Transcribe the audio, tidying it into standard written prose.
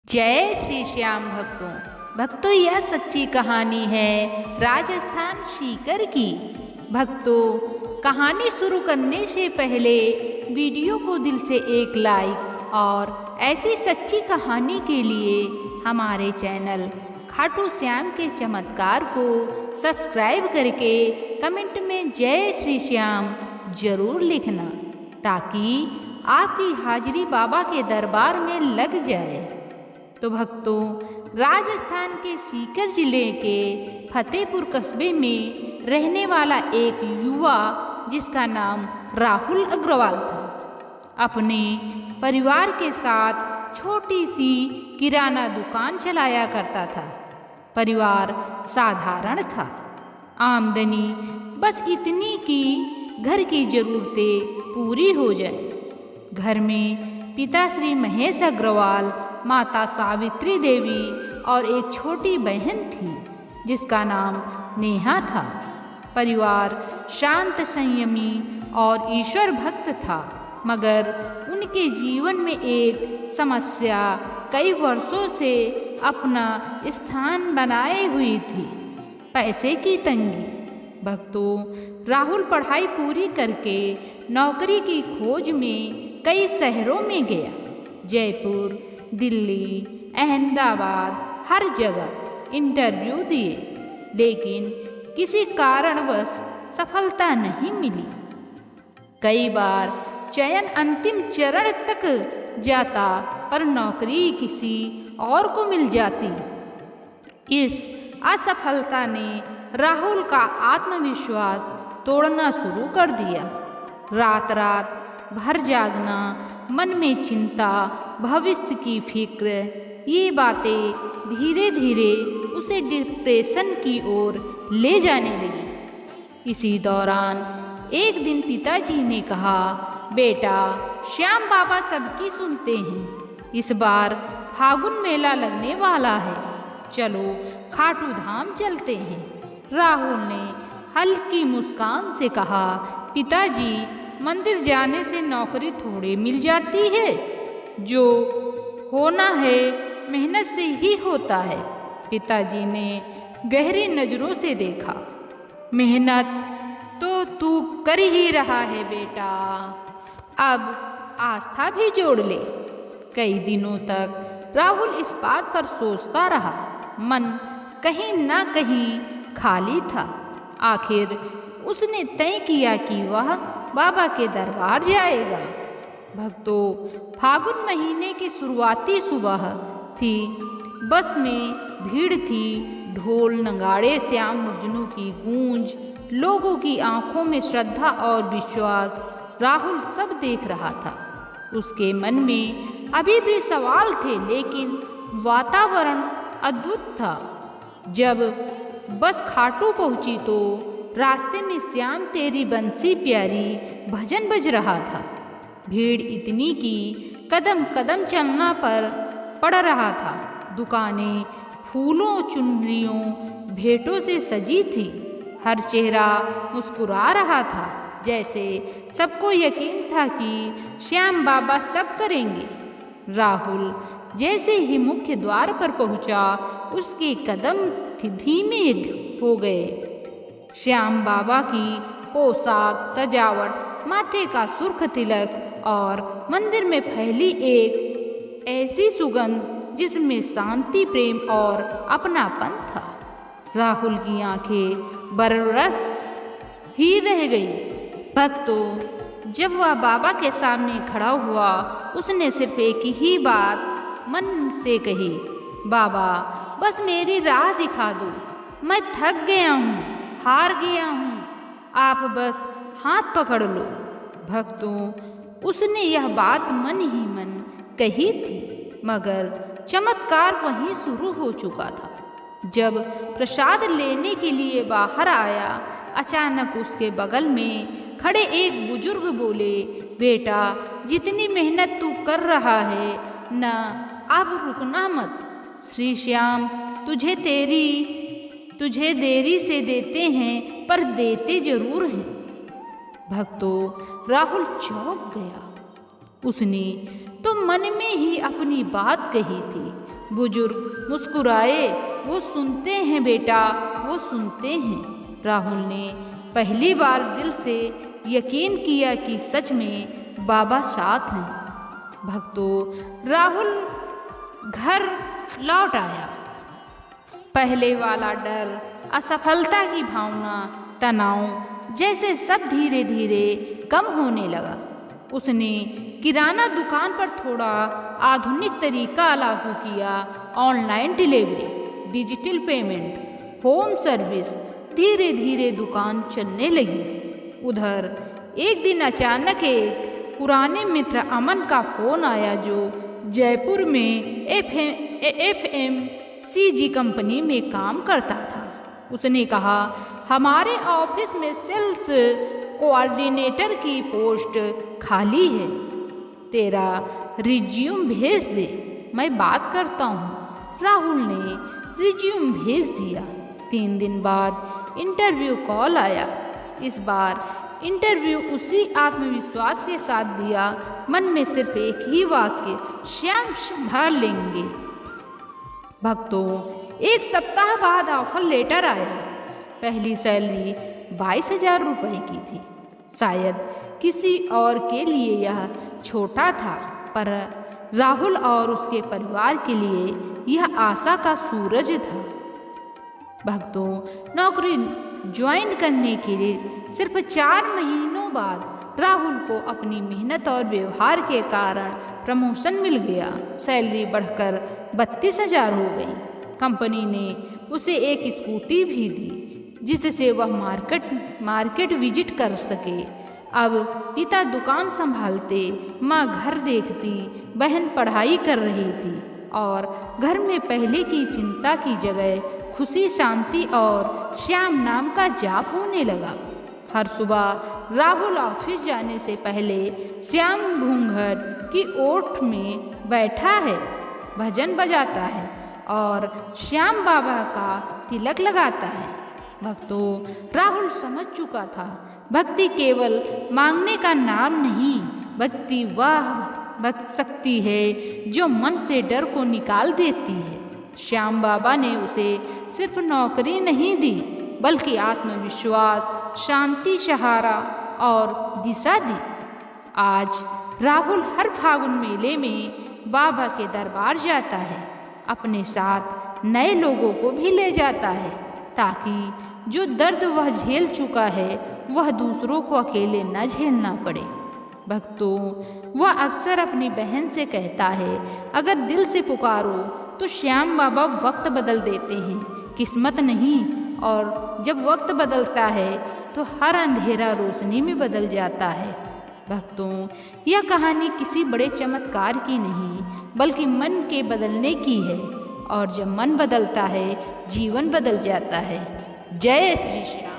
जय श्री श्याम भक्तों, यह सच्ची कहानी है राजस्थान सीकर की। भक्तों, कहानी शुरू करने से पहले वीडियो को दिल से एक लाइक और ऐसी सच्ची कहानी के लिए हमारे चैनल खाटू श्याम के चमत्कार को सब्सक्राइब करके कमेंट में जय श्री श्याम जरूर लिखना, ताकि आपकी हाजिरी बाबा के दरबार में लग जाए। तो भक्तों, राजस्थान के सीकर जिले के फतेहपुर कस्बे में रहने वाला एक युवा जिसका नाम राहुल अग्रवाल था, अपने परिवार के साथ छोटी सी किराना दुकान चलाया करता था। परिवार साधारण था, आमदनी बस इतनी कि घर की ज़रूरतें पूरी हो जाए। घर में पिता श्री महेश अग्रवाल, माता सावित्री देवी और एक छोटी बहन थी जिसका नाम नेहा था। परिवार शांत, संयमी और ईश्वर भक्त था, मगर उनके जीवन में एक समस्या कई वर्षों से अपना स्थान बनाए हुई थी, पैसे की तंगी। भक्तों, राहुल पढ़ाई पूरी करके नौकरी की खोज में कई शहरों में गया। जयपुर, दिल्ली, अहमदाबाद, हर जगह इंटरव्यू दिए, लेकिन किसी कारणवश सफलता नहीं मिली। कई बार चयन अंतिम चरण तक जाता, पर नौकरी किसी और को मिल जाती। इस असफलता ने राहुल का आत्मविश्वास तोड़ना शुरू कर दिया। रात रात भर जागना, मन में चिंता, भविष्य की फिक्र, ये बातें धीरे धीरे उसे डिप्रेशन की ओर ले जाने लगी। इसी दौरान एक दिन पिताजी ने कहा, बेटा, श्याम बाबा सबकी सुनते हैं, इस बार फागुन मेला लगने वाला है, चलो खाटू धाम चलते हैं। राहुल ने हल्की मुस्कान से कहा, पिताजी, मंदिर जाने से नौकरी थोड़ी मिल जाती है, जो होना है मेहनत से ही होता है। पिताजी ने गहरी नज़रों से देखा, मेहनत तो तू कर ही रहा है बेटा, अब आस्था भी जोड़ ले। कई दिनों तक राहुल इस बात पर सोचता रहा, मन कहीं ना कहीं खाली था। आखिर उसने तय किया कि वह बाबा के दरबार जाएगा। भक्तों, फागुन महीने की शुरुआती सुबह थी। बस में भीड़ थी, ढोल नगाड़े, श्याम मजनू की गूंज, लोगों की आंखों में श्रद्धा और विश्वास। राहुल सब देख रहा था। उसके मन में अभी भी सवाल थे, लेकिन वातावरण अद्भुत था। जब बस खाटू पहुंची तो रास्ते में श्याम तेरी बंसी प्यारी भजन बज रहा था। भीड़ इतनी कि कदम कदम चलना पर पड़ रहा था। दुकानें फूलों, चुनरियों, भेंटों से सजी थी। हर चेहरा मुस्कुरा रहा था, जैसे सबको यकीन था कि श्याम बाबा सब करेंगे। राहुल जैसे ही मुख्य द्वार पर पहुंचा, उसके कदम धीमे हो गए। श्याम बाबा की पोशाक, सजावट, माथे का सुर्ख तिलक और मंदिर में फैली एक ऐसी सुगंध जिसमें शांति, प्रेम और अपनापन था। राहुल की आंखें बरस ही रह गई। भक्तों, जब वह बाबा के सामने खड़ा हुआ, उसने सिर्फ एक ही बात मन से कही, बाबा, बस मेरी राह दिखा दो, मैं थक गया हूँ, हार गया हूँ, आप बस हाथ पकड़ लो। भक्तों, उसने यह बात मन ही मन कही थी, मगर चमत्कार वहीं शुरू हो चुका था। जब प्रसाद लेने के लिए बाहर आया, अचानक उसके बगल में खड़े एक बुजुर्ग बोले, बेटा, जितनी मेहनत तू कर रहा है ना, अब रुकना मत। श्री श्याम तुझे देरी से देते हैं, पर देते जरूर हैं। भक्तों, राहुल चौंक गया। उसने तो मन में ही अपनी बात कही थी, बुजुर्ग मुस्कुराए। वो सुनते हैं बेटा, वो सुनते हैं। राहुल ने पहली बार दिल से यकीन किया कि सच में बाबा साथ हैं। भक्तों, राहुल घर लौट आया। पहले वाला डर, असफलता की भावना, तनाव जैसे सब धीरे धीरे कम होने लगा। उसने किराना दुकान पर थोड़ा आधुनिक तरीका लागू किया। Online delivery, digital payment, home service. धीरे धीरे दुकान चलने लगी। उधर एक दिन अचानक एक पुराने मित्र अमन का फ़ोन आया, जो जयपुर में FMCG कंपनी में काम करता था। उसने कहा, हमारे ऑफिस में सेल्स कोऑर्डिनेटर की पोस्ट खाली है, तेरा रिज्यूम भेज दे, मैं बात करता हूँ। राहुल ने रिज्यूम भेज दिया। 3 दिन बाद इंटरव्यू कॉल आया। इस बार इंटरव्यू उसी आत्मविश्वास के साथ दिया। मन में सिर्फ एक ही वाक्य, श्याम संभाल लेंगे। भक्तों, 1 सप्ताह बाद ऑफर लेटर आया। पहली सैलरी 22,000 रुपये की थी। शायद किसी और के लिए यह छोटा था, पर राहुल और उसके परिवार के लिए यह आशा का सूरज था। भक्तों, नौकरी ज्वाइन करने के लिए सिर्फ 4 महीनों बाद राहुल को अपनी मेहनत और व्यवहार के कारण प्रमोशन मिल गया। सैलरी बढ़कर 32,000 हो गई। कंपनी ने उसे एक स्कूटी भी दी, जिससे वह मार्केट विजिट कर सके। अब पिता दुकान संभालते, माँ घर देखती, बहन पढ़ाई कर रही थी और घर में पहले की चिंता की जगह खुशी, शांति और श्याम नाम का जाप होने लगा। हर सुबह राहुल ऑफिस जाने से पहले श्याम घूंघट की ओट में बैठा है, भजन बजाता है और श्याम बाबा का तिलक लगाता है। भक्तों, राहुल समझ चुका था, भक्ति केवल मांगने का नाम नहीं, भक्ति वह शक्ति है जो मन से डर को निकाल देती है। श्याम बाबा ने उसे सिर्फ नौकरी नहीं दी, बल्कि आत्मविश्वास, शांति, सहारा और दिशा दी। आज राहुल हर फागुन मेले में बाबा के दरबार जाता है। अपने साथ नए लोगों को भी ले जाता है, ताकि जो दर्द वह झेल चुका है वह दूसरों को अकेले न झेलना पड़े। भक्तों, वह अक्सर अपनी बहन से कहता है, अगर दिल से पुकारो तो श्याम बाबा वक्त बदल देते हैं, किस्मत नहीं। और जब वक्त बदलता है तो हर अंधेरा रोशनी में बदल जाता है। भक्तों, यह कहानी किसी बड़े चमत्कार की नहीं, बल्कि मन के बदलने की है। और जब मन बदलता है, जीवन बदल जाता है। जय श्री श्याम।